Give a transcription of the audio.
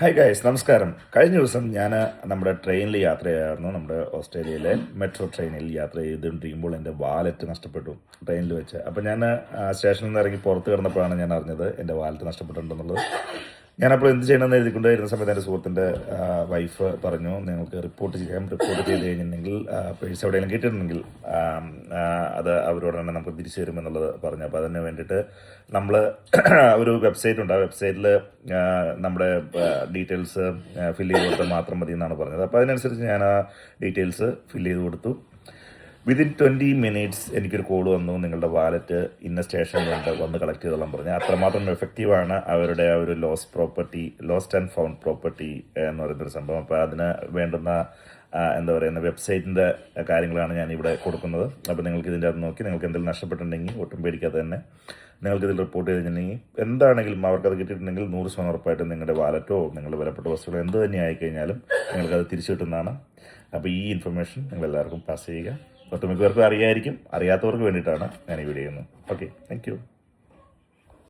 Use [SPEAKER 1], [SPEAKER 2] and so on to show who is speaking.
[SPEAKER 1] Hi guys, നമസ്കാരം. കഴിഞ്ഞ ദിവസം ഞാൻ നമ്മുടെ ട്രെയിനിൽ യാത്ര ചെയ്യായിരുന്നു. നമ്മുടെ ഓസ്ട്രേലിയയിലെ മെട്രോ ട്രെയിനിൽ യാത്ര ചെയ്തുകൊണ്ടിരിക്കുമ്പോൾ എൻ്റെ വാലറ്റ് നഷ്ടപ്പെട്ടു ട്രെയിനിൽ വെച്ച്. അപ്പോൾ ഞാൻ സ്റ്റേഷനിൽ നിന്ന് ഇറങ്ങി പുറത്ത് കിടന്നപ്പോഴാണ് ഞാൻ അറിഞ്ഞത് എൻ്റെ വാലറ്റ് നഷ്ടപ്പെട്ടിട്ടുണ്ടെന്നുള്ളത്. ഞാനപ്പോൾ എന്ത് ചെയ്യണമെന്ന് എഴുതിക്കൊണ്ടിരുന്ന സമയത്ത് എൻ്റെ സുഹൃത്തിൻ്റെ വൈഫ് പറഞ്ഞു, നിങ്ങൾക്ക് റിപ്പോർട്ട് ചെയ്യാം. റിപ്പോർട്ട് ചെയ്ത് കഴിഞ്ഞിട്ടുണ്ടെങ്കിൽ പേഴ്സ് എവിടെയെങ്കിലും കിട്ടിയിട്ടുണ്ടെങ്കിൽ അത് അവരോട് തന്നെ നമുക്ക് തിരിച്ചു തരുമെന്നുള്ളത് പറഞ്ഞു. അപ്പോൾ അതിന് വേണ്ടിയിട്ട് നമ്മൾ ഒരു വെബ്സൈറ്റ് ഉണ്ട്. ആ വെബ്സൈറ്റിൽ നമ്മുടെ ഡീറ്റെയിൽസ് ഫില്ല് ചെയ്ത് കൊടുത്താൽ മാത്രം മതി എന്നാണ് പറഞ്ഞത്. അപ്പോൾ അതിനനുസരിച്ച് ഞാൻ ആ ഡീറ്റെയിൽസ് ഫില്ല് ചെയ്ത് കൊടുത്തു. വിതിൻ 20 മിനിറ്റ്സ് എനിക്കൊരു കോൾ വന്നു, നിങ്ങളുടെ വാലറ്റ് ഇന്ന സ്റ്റേഷനിലുണ്ട്, വന്ന് കളക്ട് ചെയ്തോളാൻ പറഞ്ഞു. അത്രമാത്രം എഫക്റ്റീവാണ് അവരുടെ ആ ഒരു ലോസ്റ്റ് ആൻഡ് ഫൗണ്ട് പ്രോപ്പർട്ടി എന്ന് പറയുന്നൊരു സംഭവം. അപ്പോൾ അതിന് വേണ്ടുന്ന എന്താ പറയുന്ന വെബ്സൈറ്റിൻ്റെ കാര്യങ്ങളാണ് ഞാനിവിടെ കൊടുക്കുന്നത്. അപ്പോൾ നിങ്ങൾക്ക് ഇതിൻ്റെ അത് നോക്കി നിങ്ങൾക്ക് എന്തെങ്കിലും നഷ്ടപ്പെട്ടിട്ടുണ്ടെങ്കിൽ ഒട്ടും പേടിക്കാതെ തന്നെ നിങ്ങൾക്കിതിൽ റിപ്പോർട്ട് ചെയ്തിട്ടുണ്ടെങ്കിൽ എന്താണെങ്കിലും അവർക്കത് കിട്ടിയിട്ടുണ്ടെങ്കിൽ 100% ഉറപ്പായിട്ടും നിങ്ങളുടെ വാലറ്റോ നിങ്ങളുടെ വിലപ്പെട്ട വസ്തുക്കളോ എന്ത് തന്നെ ആയിക്കഴിഞ്ഞാലും നിങ്ങൾക്കത് തിരിച്ചു കിട്ടുന്നതാണ്. അപ്പോൾ ഈ ഇൻഫർമേഷൻ നിങ്ങളെല്ലാവർക്കും പാസ് ചെയ്യുക. ഒട്ടുമിക്കവർക്കും അറിയായിരിക്കും, അറിയാത്തവർക്ക് വേണ്ടിയിട്ടാണ് ഞാൻ ഈ വീഡിയോ ചെയ്യുന്നത്. Okay, thank you.